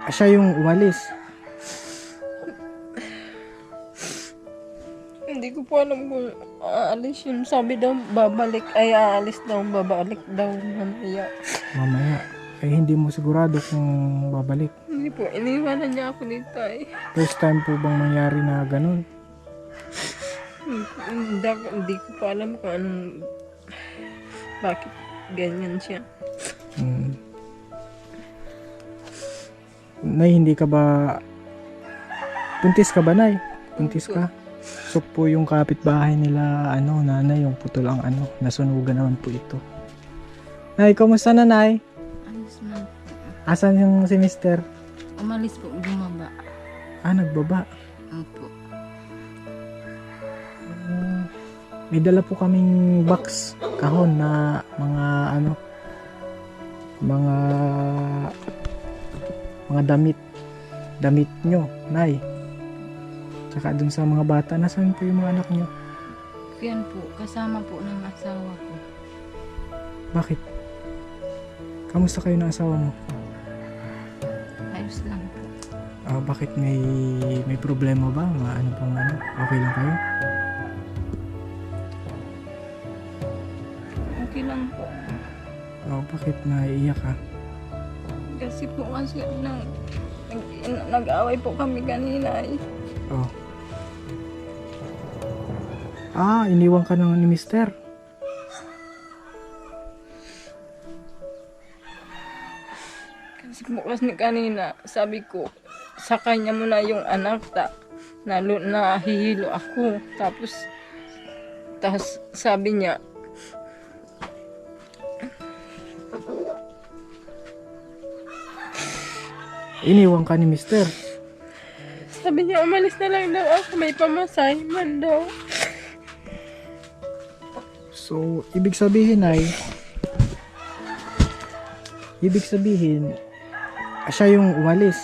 Siya yung umalis. Hindi ko po alam kung aalis yun. Sabi daw babalik, ay aalis daw, babalik daw mamaya. Mamaya. Eh hindi mo sigurado kung babalik. Hindi po, iniwanan niya ako dito eh. First time po bang mangyari na ganun? Hindi ko pa alam kung anong, bakit ganyan siya. Nay, hindi ka ba... Puntis ka ba, Nay? Puntis ka? So po yung kapitbahay nila, nanay, yung putol ang nasunugan naman po ito. Nay, kumusta na, Nay? Ayos man. Asan yung si Mister? Umalis po, bumaba. Nagbaba. Opo. May dala po kaming box, kahon na mga damit nyo, Nay. Tsaka dun sa mga bata, nasaan po yung mga anak nyo? Yan po, kasama po ng asawa ko. Bakit? Kamusta kayo ng asawa mo? Ayos lang po. Bakit may problema ba? Okay lang kayo? Okay lang po. Bakit naiiyak ka? Kasi nag-away po kami kanina eh. Iniwan ka na ni Mister. Kasi bukas ni kanina, sabi ko, sa kanya mo na yung anak, nahihilo ako. Tapos sabi niya, Iniwan ka ni Mister. umalis na lang daw ako, may pamasahe man daw. So, ibig sabihin, siya yung umalis.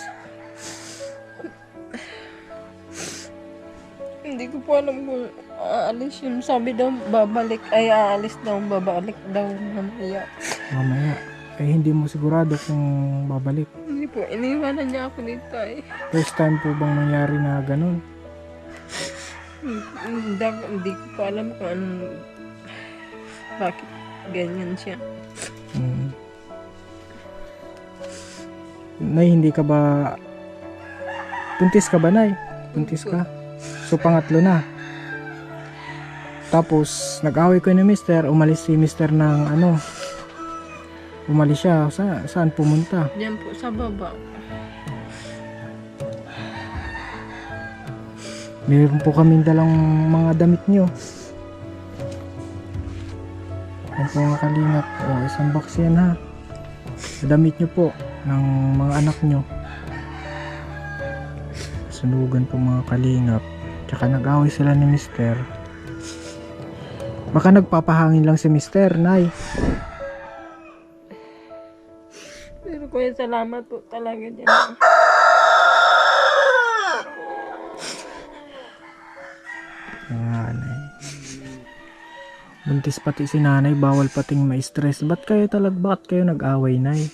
Hindi ko po alam kung aalis yun. Sabi daw babalik, ay aalis daw, babalik daw mamaya. Mamaya. Eh hindi mo sigurado kung babalik. Hindi po, iniwanan niya ako dito eh. First time po bang nangyari na ganun? Hindi ko pa alam kung bakit ganyan siya. Nay, hindi ka ba... Puntis ka ba, Nay? Puntis ka? So, pangatlo na. Tapos, nag-away ko ni Mister. Umalis si Mister ng umalis siya. Saan pumunta? Diyan po sa baba. Meron po kaming dalang mga damit nyo. Yan po mga kalingap. Isang box yan ha. Damit nyo po ng mga anak nyo. Sunugan po mga kalingap. Tsaka nag-away sila ni Mister. Baka nagpapahangin lang si Mister, Nay. Pero kuya, salamat po talaga dyan. Nanay. Buntis pati si nanay, bawal pating ma-stress. Bakit kayo nag-away, Nay?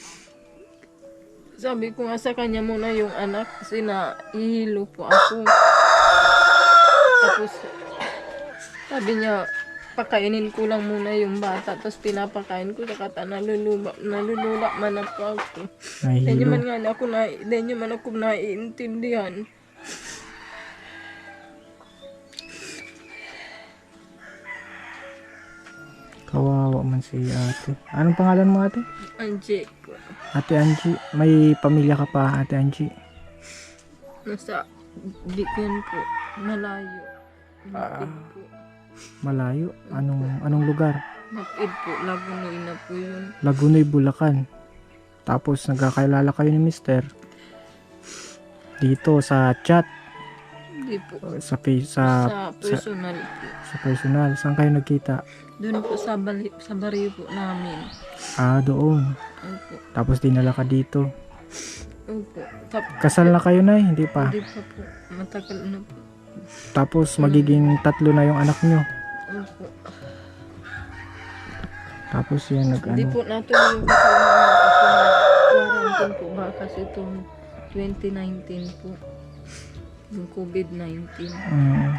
Sabi ko nga sa kanya muna yung anak kasi nahihilo po ako. Tapos sabi niya, pakainin ko lang muna yung bata. Tapos pinapakain ko, saka nalulula man ako. Hindi man ako naiintindihan. Kawawa man si ate. Anong pangalan mo, ate? Angie po. Ate Angie. May pamilya ka pa, Ate Angie? Nasa Dikin po. Malayo. Mapid po. Malayo? Anong lugar? Mapid po. Lagunoy na po yun. Lagunoy, Bulacan. Tapos nagkakailala kayo ni Mister dito sa chat, Hindi po. sa Personal po. sa personal. Saan kayo nagkita? Doon po sa baryo po namin. Doon. Opo. Tapos dinala ka dito. Opo. Kasal na kayo, Nay? Hindi pa. Hindi pa po. Matagal na po. Tapos magiging 3 na yung anak nyo. Opo. Tapos yan Hindi po natuloy yung kasalanan kasi quarantine po ba kasi itong 2019 po. Yung COVID-19. Mm,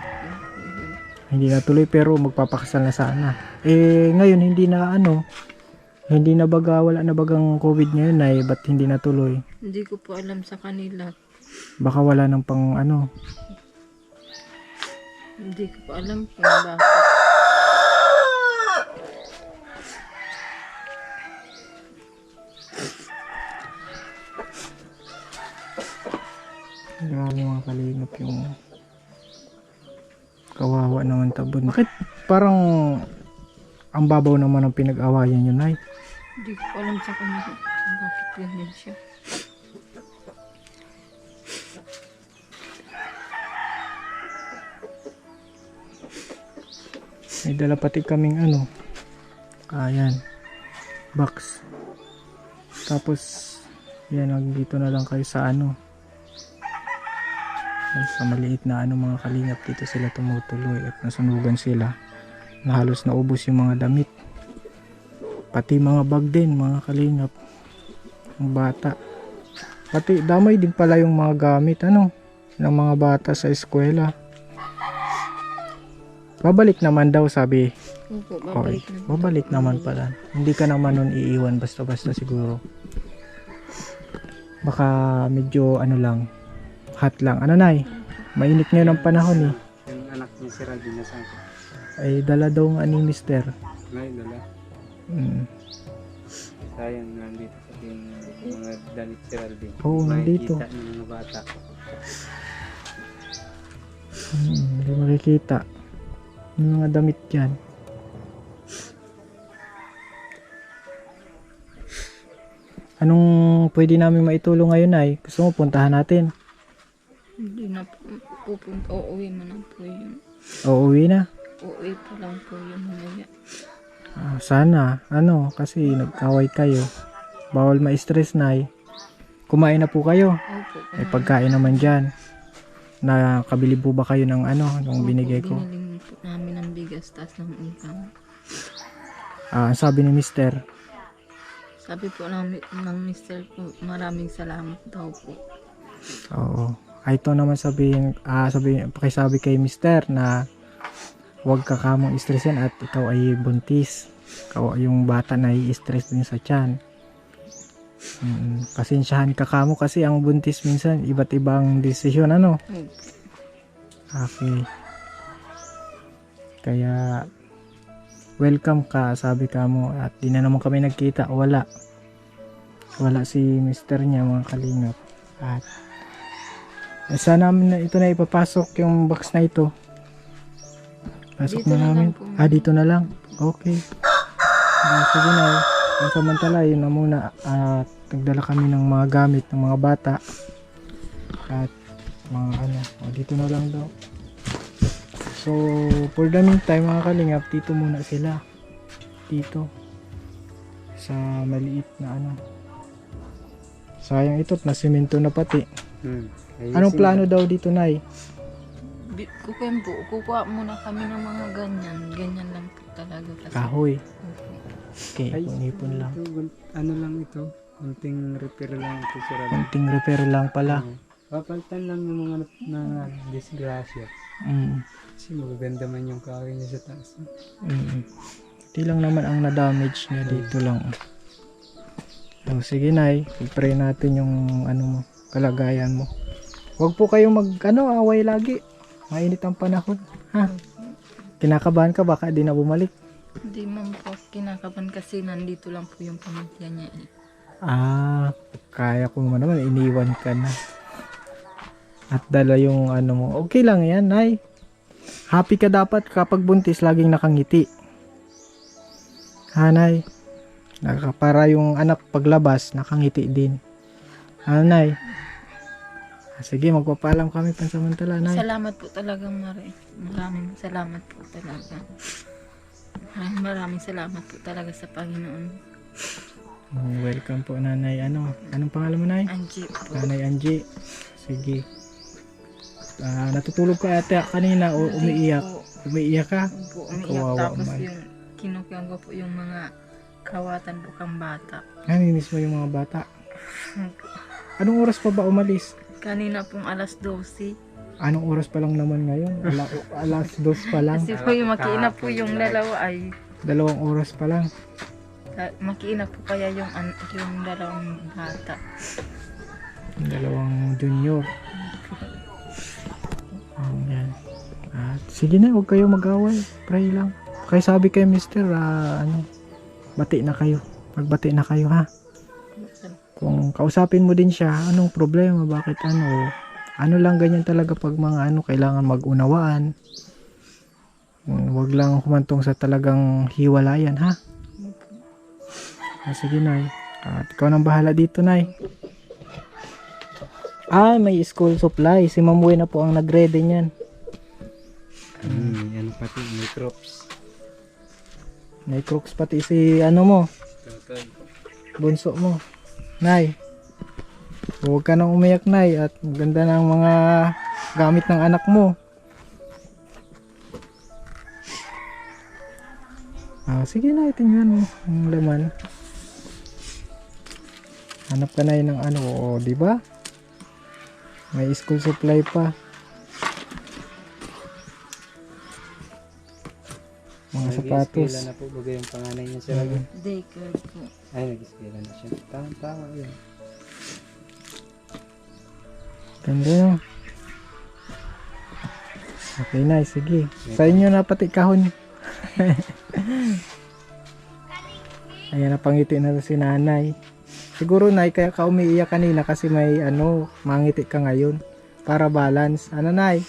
hindi natuloy pero magpapakasal na sana. Eh ngayon hindi na ano, hindi na baga, wala na bagang COVID ngayon ay ba't hindi natuloy? Hindi ko po alam sa kanila. Baka wala nang pang ano. Hindi ko po alam kung bakit. Grabe mga kalingap yung kawawa naman tabon. Bakit parang ang babaw naman ang pinag-awayan yun ay? Hindi ko po alam sa kanila kung bakit ganyan siya. May dala pati kaming ano. Ayan. Box. Tapos yan, dito na lang kayo sa ano. Sa maliit na ano mga kalingap, dito sila tumutuloy at nasunugan sila. Na halos naubos yung mga damit. Pati mga bag din mga kalingap. Ang bata. Pati damay din pala yung mga gamit ano ng mga bata sa eskwela. Babalik naman daw sabi. Opo, Okay. babalik na. Babalik naman pala. Hindi ka naman nun iiwan basta-basta siguro. Baka medyo ano lang, hot lang. Ano nay? Mainit ngayon ang panahon eh. Yung anak niya si Ralvin na saan? Ay dala daw nga ni mister. Ngayon, dala. Mm. Sayang, nandito sa yung mga damit si Ralvin. Oo, nandito. Makikita ng mga bata. Hindi makikita. Yung mga damit dyan. Anong pwede namin maitulong ngayon ay? Gusto mo puntahan natin? Hindi na po pupunta. Uuwi mo na po yun. O uwi na? Uuwi po lang po yun mamaya. Sana, ano, kasi nagkaway kayo. Bawal ma-stress na Kumain na po kayo. Opo. May pagkain naman dyan. Nakabili po ba kayo ng ano, nung binigay ko? Biniling po namin ng bigas tas ng utang. Ang sabi ni mister, Sabi po ng mister ko, maraming salamat daw po. oo. Ay, ito naman pakisabi kay mister na huwag ka kamong stressin at ikaw ay buntis. Yung bata na i-stress din sa tiyan. Pasensyahan ka kamo kasi ang buntis minsan iba't ibang desisyon ano. Opo. Okay. Kaya welcome ka sabi ka mo at di na naman kami nagkita. Wala si mister niya mga kalingap. At sana namin na ito na ipapasok yung box na ito. Pasok Dito na na namin. lang po. Dito na lang. Okay. Sige na. Samantala yun na muna at nagdala kami ng mga gamit ng mga bata at mga ano. Dito na lang daw. So for the meantime mga kalingap, dito muna sila. Dito. Sa maliit na ano. Sayang ito't nasimento na pati. Anong plano daw dito, Nay? Kukuha muna kami ng mga ganyan. Ganyan lang po talaga. Kasi, Kahoy. Opo. Okay, ipon lang. Ano lang ito? Kunting repair lang ito si Ralvin. Konting repair lang pala. Papalitan lang yung mga na disgrasya. Kasi magaganda man yung kahoy niya sa taas. Hindi lang naman ang na-damage niya dito lang. So, sige Nay, i-pray natin yung ano mo, kalagayan mo. Huwag po kayong away lagi. Mainit ang panahon. Ha? Kinakabahan ka baka di na bumalik. Hindi man po kinakaban kasi nandito lang po yung pamilya niya eh. Kaya ko naman iniwan ka na. At dala yung ano mo. Okay lang yan, Nay. Happy ka dapat kapag buntis laging nakangiti. Ha, Nay? Para yung anak paglabas, nakangiti din. Ano, Nay? Sige, magpapaalam kami pansamantala, Nay. Salamat po talaga, Mare. Maraming salamat po talaga. Maraming salamat po talaga sa Panginoon. Welcome po, Nanay. Anong pangalan mo, Nay? Angie po. Nanay Angie. Sige. Natutulog ka ate kanina o umiiyak? Umiiyak ka? Po, umiiyak. Kawawa Tapos man. yung kinukuha ko po yung mga kawatan po kang bata. Namimiss mo yung mga bata? Anong oras pa ba umalis? Kanina pong alas 12. Anong oras pa lang naman ngayon? Alas 2 pa lang. Kasi po yung makiina po yung dalawa ay 2 oras pa lang. makiina po kaya yung dalawang bata. Yung 2 junior. Yan. At sige na, huwag kayo mag-away. Pray lang. Kaya sabi kay Mister, bati na kayo. Magbati na kayo ha. Kung kausapin mo din siya, anong problema? Bakit ano lang ganyan talaga pag mga kailangan mag-unawaan. Huwag lang humantong sa talagang hiwalayan ha. Sige Nay. At ikaw nang bahala dito Nay. May school supply. Si Mamuwi na po ang nag-ready niyan. Yan pati, may crops. May crooks pati si mo. Bunso mo. Nay. Huwag ka nang umiyak Nay. At maganda ng mga gamit ng anak mo. Sige Nay, tingnan mo ang laman. Hanap ka na yun ng di ba? May school supply pa. Mga sapatos. Nag-iskela na po bagay yung panganay niya sa lagi. Daycare po. Ay, nag-iskela na siya. Tama yun. Ganda yun. Okay Nay, sige. Sa inyo na pati kahon. Ayan, napangiti na si nanay. Siguro Nay, kaya ka umiiyak kanina kasi may mangiti ka ngayon. Para balance. Nay?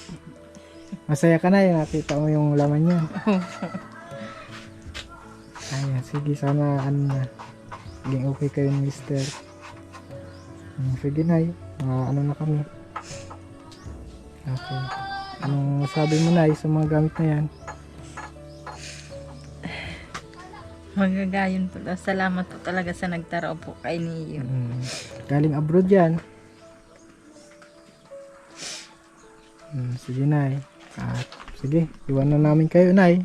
Masaya ka Nay, nakita mo yung laman niya. Ayan, sige, sana maging okay kayo ni Mister. Sige Nay, na kami. Okay. Anong sabi mo Nay sa mga gamit na yan? Magagayon po. Salamat po talaga sa nagtaraw po kay Niyo. Galing abroad yan. Sige Nay. At sige, iwan na namin kayo Nay.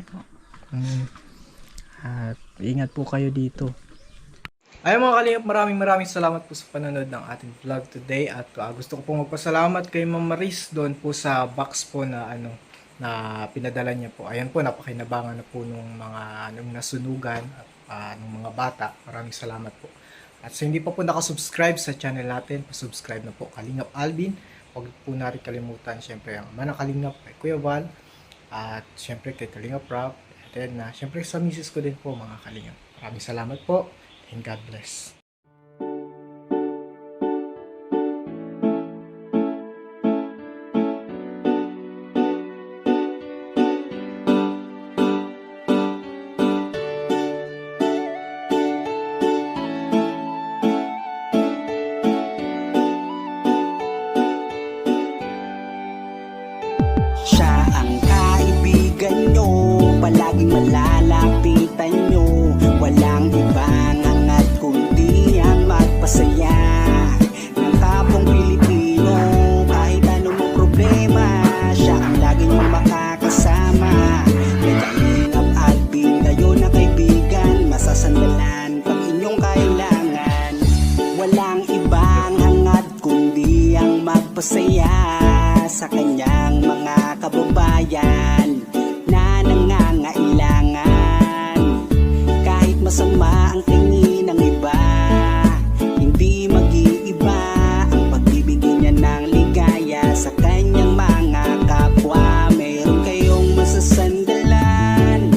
At ingat po kayo dito. Ayun mga kalingap, maraming salamat po sa panonood ng ating vlog today. At gusto ko pong magpasalamat kay Ma'am Maris doon po sa box po na na pinadala niya po. Ayan po, napakinabangan na po nung mga nasunugan at ng mga bata. Maraming salamat po. At sa hindi pa po nakasubscribe sa channel natin, pasubscribe na po, Kalingap Alvin. Huwag po natin kalimutan, syempre, ang Manang Kalingap kay Kuya Val. At syempre kay Kalingap Rob. At syempre sa misis ko din po, mga Kalingap. Maraming salamat po and God bless. Siya ang kaibigan nyo, palaging malalapitan nyo. Walang ibang angat kundi ang magpasaya ng kapong Pilipino. Kahit anong problema, siya ang laging makakasama. May Kalingap Alvin, kayo na kaibigan, masasandalan pag inyong kailangan. Walang ibang hangat kundi ang magpasaya sa kanyang mga kababayan na nangangailangan. Kahit masama ang tingin ng iba, hindi mag-iiba ang pagbibigay niya ng ligaya sa kanyang mga kapwa. Meron kayong masasandalan,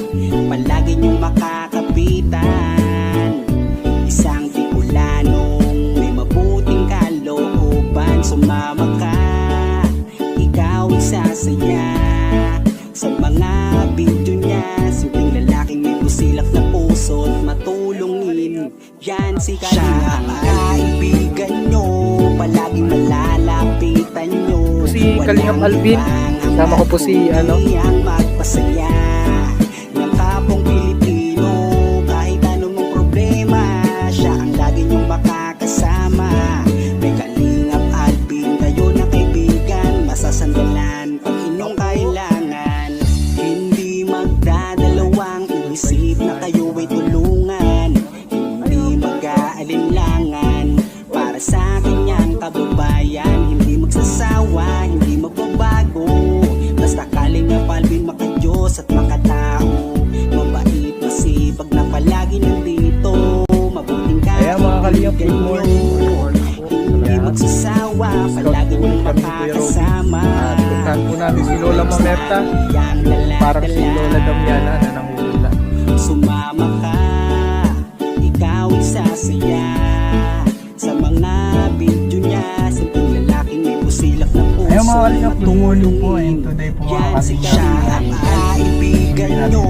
palagi niyong makakapitan. Isang Bicolanong may mabuting kalooban, sumama ka, ikaw isasaya sa mga video niya. Simpleng lalaking may busilak na puso at matulungin, yan si Kalingap. Siya ang kaibigan nyo, palaging malalapitan nyo. Si Kalingap Alvin, kasama ko po si ang magpasaya ng kapong Pilipino. Kahit anong problema, siya ang lagi nyong makakasama. May Kalingap Alvin, kayo na kaibigan, masasandalan pag inyong kailangan. Hindi magdadalawang inisip na kayo ay tulungan. Hindi mag-aalinlangan para sa kanyang kabubuhan. at makatao. Mabait, masipag na palagi nandito. Mabuting Ayan mga kalingap, good morning. Good morning po. hindi magsasawa, palagi niyong makakasama. At puntahan po namin si Lola Mamerta. Parang si Lola Damiana na nangungula. Sumama ka, ikaw isasaya sa mga video niya. Simpleng lalaking may busilak na puso. Ayan mga kalingap, good morning po. And today po mga Yan si kalingap, siya ang kaibigan nyo.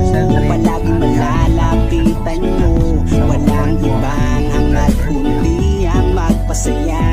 Palaging malalapitan nyo. Walang ibang hangat kundi ang magpasaya.